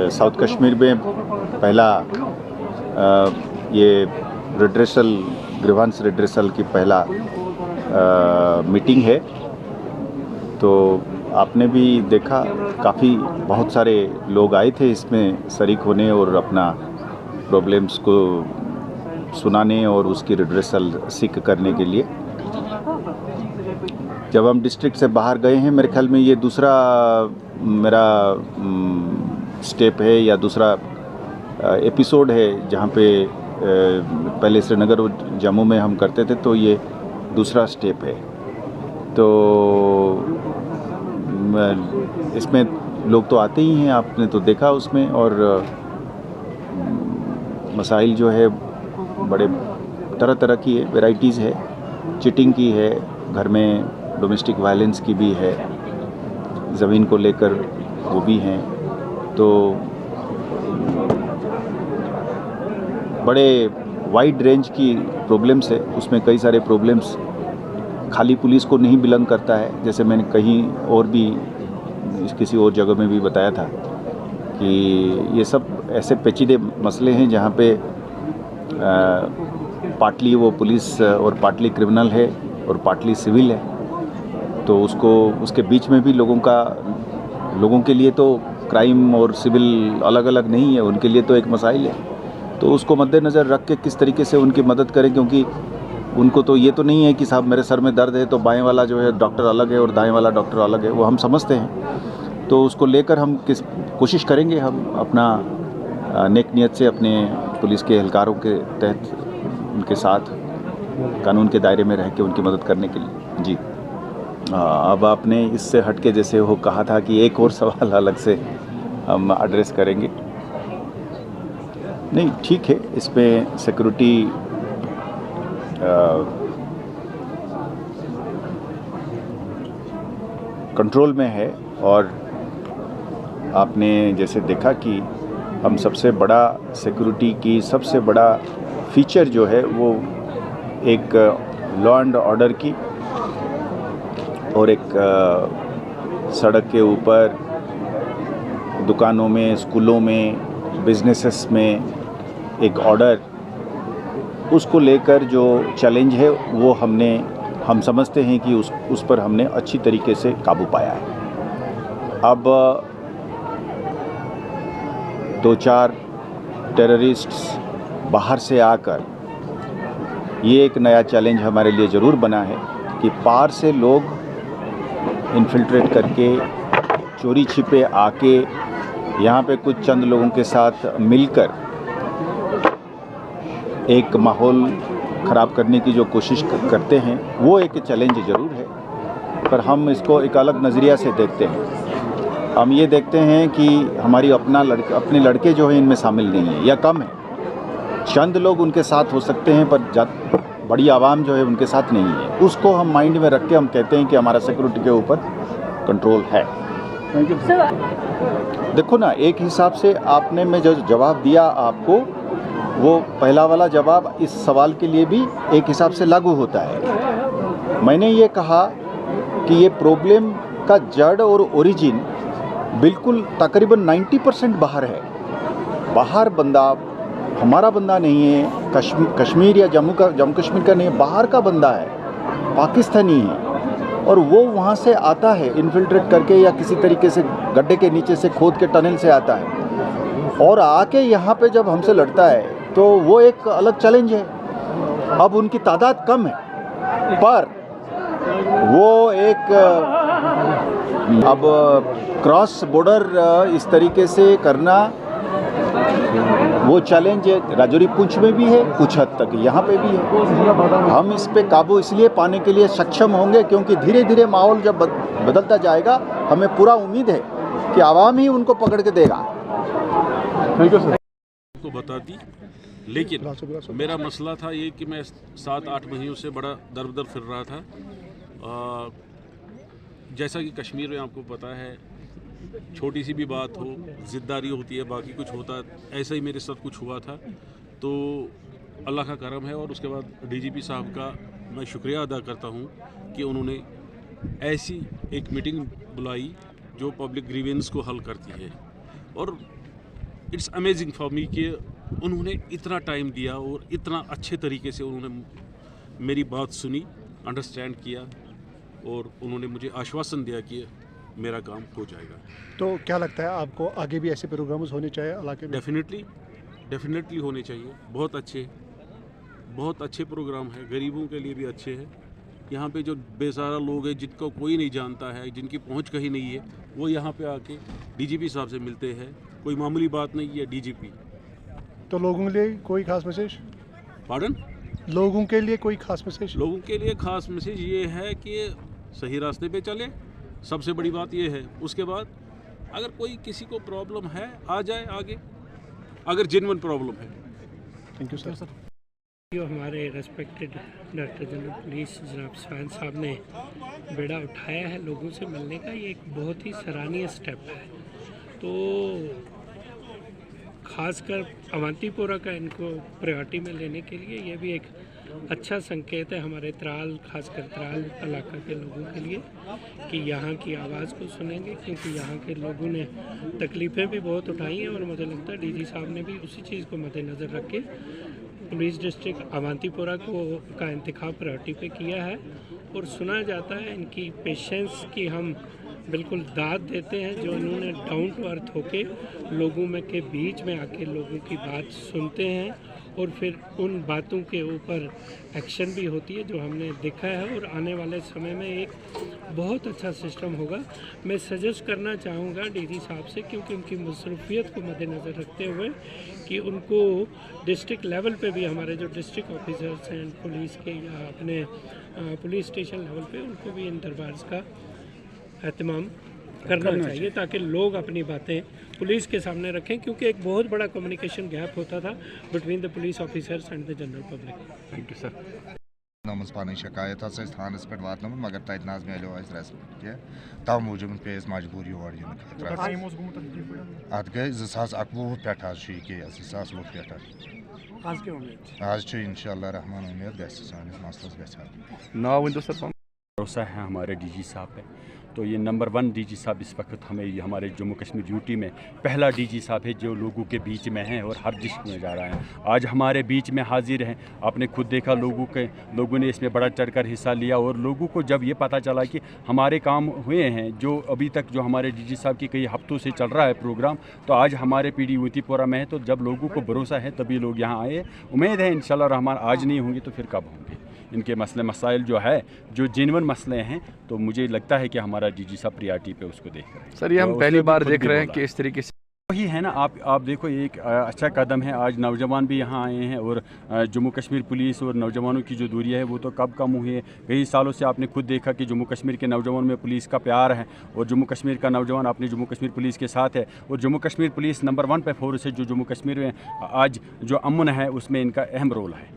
South Kashmir में पहला ये ग्रीवांस रिड्रेसल की पहला मीटिंग है। तो आपने भी देखा बहुत सारे लोग आए थे इसमें शरीक होने और अपना प्रॉब्लम्स को सुनाने और उसकी रिड्रेसल सीख करने के लिए। जब हम डिस्ट्रिक्ट से बाहर गए हैं, मेरे ख्याल में ये दूसरा मेरा स्टेप है या दूसरा एपिसोड है जहाँ पे पहले श्रीनगर और जम्मू में हम करते थे, तो ये दूसरा स्टेप है। तो इसमें लोग तो आते ही हैं, आपने तो देखा उसमें, और मसाइल जो है बड़े तरह तरह की है, वैराइटीज़ है, चिटिंग की है, घर में डोमेस्टिक वायलेंस की भी है, ज़मीन को लेकर वो भी हैं। तो बड़े वाइड रेंज की प्रॉब्लम्स है उसमें। कई सारे प्रॉब्लम्स खाली पुलिस को नहीं बिलोंग करता है, जैसे मैंने कहीं और भी किसी और जगह में भी बताया था कि ये सब ऐसे पेचीदे मसले हैं जहाँ पे पार्टली वो पुलिस और पार्टली क्रिमिनल है और पार्टली सिविल है। तो उसके बीच में भी लोगों के लिए तो क्राइम और सिविल अलग अलग नहीं है, उनके लिए तो एक मसाइल है। तो उसको मद्देनज़र रख के किस तरीके से उनकी मदद करें, क्योंकि उनको तो ये तो नहीं है कि साहब मेरे सर में दर्द है तो बाएं वाला जो है डॉक्टर अलग है और दाएं वाला डॉक्टर अलग है, वो हम समझते हैं। तो उसको लेकर हम कोशिश करेंगे, हम अपना नेक नियत से अपने पुलिस के एहलकारों के तहत उनके साथ कानून के दायरे में रह के उनकी मदद करने के लिए। जी अब आपने इससे हट के जैसे वो कहा था कि एक और सवाल अलग से हम एड्रेस करेंगे। नहीं, ठीक है, इसमें सिक्योरिटी कंट्रोल में है। और आपने जैसे देखा कि हम सबसे बड़ा सिक्योरिटी की सबसे बड़ा फीचर जो है वो एक लॉ एंड ऑर्डर की और एक सड़क के ऊपर, दुकानों में, स्कूलों में, बिजनेसेस में एक ऑर्डर, उसको लेकर जो चैलेंज है वो हम समझते हैं कि उस पर हमने अच्छी तरीके से काबू पाया है। अब 2-4 टेररिस्ट्स बाहर से आकर, ये एक नया चैलेंज हमारे लिए ज़रूर बना है कि पार से लोग इन्फिल्ट्रेट करके चोरी छिपे आके यहाँ पे कुछ चंद लोगों के साथ मिलकर एक माहौल ख़राब करने की जो कोशिश करते हैं, वो एक चैलेंज ज़रूर है। पर हम इसको एक अलग नज़रिया से देखते हैं। हम ये देखते हैं कि हमारी अपने लड़के जो हैं इनमें शामिल नहीं है या कम है। चंद लोग उनके साथ हो सकते हैं पर बड़ी आवाम जो है उनके साथ नहीं है। उसको हम माइंड में रख के हम कहते हैं कि हमारा सिक्योरिटी के ऊपर कंट्रोल है। देखो ना, एक हिसाब से आपने मैं जो जवाब दिया आपको, वो पहला वाला जवाब इस सवाल के लिए भी एक हिसाब से लागू होता है। मैंने ये कहा कि ये प्रॉब्लम का जड़ और ओरिजिन बिल्कुल तकरीबन 90% बाहर है। बाहर बंदा हमारा बंदा नहीं है, कश्मीर या जम्मू कश्मीर का नहीं है, बाहर का बंदा है, पाकिस्तानी है, और वो वहाँ से आता है इन्फिल्ट्रेट करके या किसी तरीके से गड्ढे के नीचे से खोद के टनल से आता है और आके यहाँ पे जब हमसे लड़ता है, तो वो एक अलग चैलेंज है। अब उनकी तादाद कम है, पर वो एक अब क्रॉस बॉर्डर इस तरीके से करना, वो चैलेंज राजौरी पुंछ में भी है, कुछ हद तक यहाँ पे भी है। हम इस पे काबू इसलिए पाने के लिए सक्षम होंगे क्योंकि धीरे धीरे माहौल जब बदलता जाएगा, हमें पूरा उम्मीद है कि आवाम ही उनको पकड़ के देगा। Thank you sir. को बता दी, लेकिन मेरा मसला था ये कि मैं 7-8 महीनों से बड़ा दर फिर रहा था। जैसा कि कश्मीर में आपको पता है, छोटी सी भी बात हो, ज़िद्दारी होती है, बाकी कुछ होता है। ऐसा ही मेरे साथ कुछ हुआ था, तो अल्लाह का करम है। और उसके बाद डीजीपी साहब का मैं शुक्रिया अदा करता हूँ कि उन्होंने ऐसी एक मीटिंग बुलाई जो पब्लिक ग्रीवेंस को हल करती है। और इट्स अमेजिंग फॉर मी कि उन्होंने इतना टाइम दिया और इतना अच्छे तरीके से उन्होंने मेरी बात सुनी, अंडरस्टैंड किया और उन्होंने मुझे आश्वासन दिया कि मेरा काम हो जाएगा। तो क्या लगता है आपको आगे भी ऐसे प्रोग्राम्स होने चाहिए इलाके में? डेफिनेटली होने चाहिए। बहुत अच्छे प्रोग्राम है, गरीबों के लिए भी अच्छे हैं। यहाँ पे जो बेसहारा लोग हैं, जिनको कोई नहीं जानता है, जिनकी पहुँच कहीं नहीं है, वो यहाँ पे आके डीजीपी साहब से मिलते हैं। कोई मामूली बात नहीं है डीजीपी। तो लोगों के लिए कोई खास मैसेज? पार्डन? लोगों के लिए कोई खास मैसेज? लोगों के लिए खास मैसेज ये है कि सही रास्ते पे चले, सबसे बड़ी बात ये है। उसके बाद अगर कोई किसी को प्रॉब्लम है आ जाए आगे, अगर जेन्युइन प्रॉब्लम है। Thank you sir. जो हमारे रेस्पेक्टेड डायरेक्टर जनरल पुलिस जनाब सुफान साहब ने बेड़ा उठाया है लोगों से मिलने का, ये एक बहुत ही सराहनीय स्टेप है। तो खासकर अवंतीपोरा का इनको प्रायोरिटी में लेने के लिए ये भी एक अच्छा संकेत है हमारे त्राल, खासकर त्राल इलाका के लोगों के लिए, कि यहाँ की आवाज़ को सुनेंगे, क्योंकि यहाँ के लोगों ने तकलीफ़ें भी बहुत उठाई हैं और मुझे लगता है डीजी साहब ने भी उसी चीज़ को मद्देनज़र रख के पुलिस डिस्ट्रिक्ट अवंतीपोरा का इंतखाब प्रायोरिटी पे किया है। और सुना जाता है इनकी पेशेंस की हम बिल्कुल दाद देते हैं, जो इन्होंने डाउन टू अर्थ होके लोगों में के बीच में आके लोगों की बात सुनते हैं और फिर उन बातों के ऊपर एक्शन भी होती है, जो हमने देखा है। और आने वाले समय में एक बहुत अच्छा सिस्टम होगा। मैं सजेस्ट करना चाहूँगा डीजी साहब से, क्योंकि उनकी मसरूफियत को मद्देनज़र रखते हुए, कि उनको डिस्ट्रिक्ट लेवल पे भी हमारे जो डिस्ट्रिक्ट ऑफिसर्स हैं पुलिस के या अपने पुलिस स्टेशन लेवल पे, उनको भी इन दरबार का एहतमाम करना चाहिए, ताकि लोग अपनी बातें पुलिस के सामने रखें, क्योंकि एक बहुत बड़ा कम्युनिकेशन गैप होता था between the police officers and the general public. Thank you sir. नमस पानी शिकायत थानस पे वात मगर तत ना मिलो रेस्पेक्ट कह तव मूजूब पे मजबूर और अत गई 2011 पे केस 2020 पे आज इंशाल्लाह रहमान उम्मीद गस मसलस नाव भरोसा है हमारे डीजी साहब पे। तो ये नंबर 1 डीजी साहब इस वक्त हमें हमारे जम्मू कश्मीर ड्यूटी में पहला डीजी साहब है जो लोगों के बीच में हैं और हर डिस्ट्रिक्ट में जा रहा है। आज हमारे बीच में हाजिर हैं। आपने खुद देखा लोगों ने इसमें बड़ा चढ़कर हिस्सा लिया और लोगों को जब ये पता चला कि हमारे काम हुए हैं, जो अभी तक जो हमारे डीजी साहब की कई हफ्तों से चल रहा है प्रोग्राम, तो आज हमारे पीडी अवंतीपोरा में है। तो जब लोगों को भरोसा है तभी लोग यहाँ आए। उम्मीद है इंशाल्लाह रहमान आज नहीं होंगे तो फिर कब होंगे। इनके मसले मसाइल जो है, जो जेन्युइन मसले हैं, तो मुझे लगता है कि हमारा डीजी साहब प्रियॉरिटी पे उसको देख रहे हैं। सर, ये हम पहली बार देख रहे हैं कि इस तरीके से वही है ना। आप देखो, ये एक अच्छा कदम है। आज नौजवान भी यहाँ आए हैं और जम्मू कश्मीर पुलिस और नौजवानों की जो दूरियां है वो तो कब कम हुई है। कई सालों से आपने खुद देखा कि जम्मू कश्मीर के नौजवान में पुलिस का प्यार है और जम्मू कश्मीर का नौजवान अपने जम्मू कश्मीर पुलिस के साथ है। और जम्मू कश्मीर पुलिस नंबर 1 पे फोर्स है, जो जम्मू कश्मीर में आज जो अमन है उसमें इनका अहम रोल है।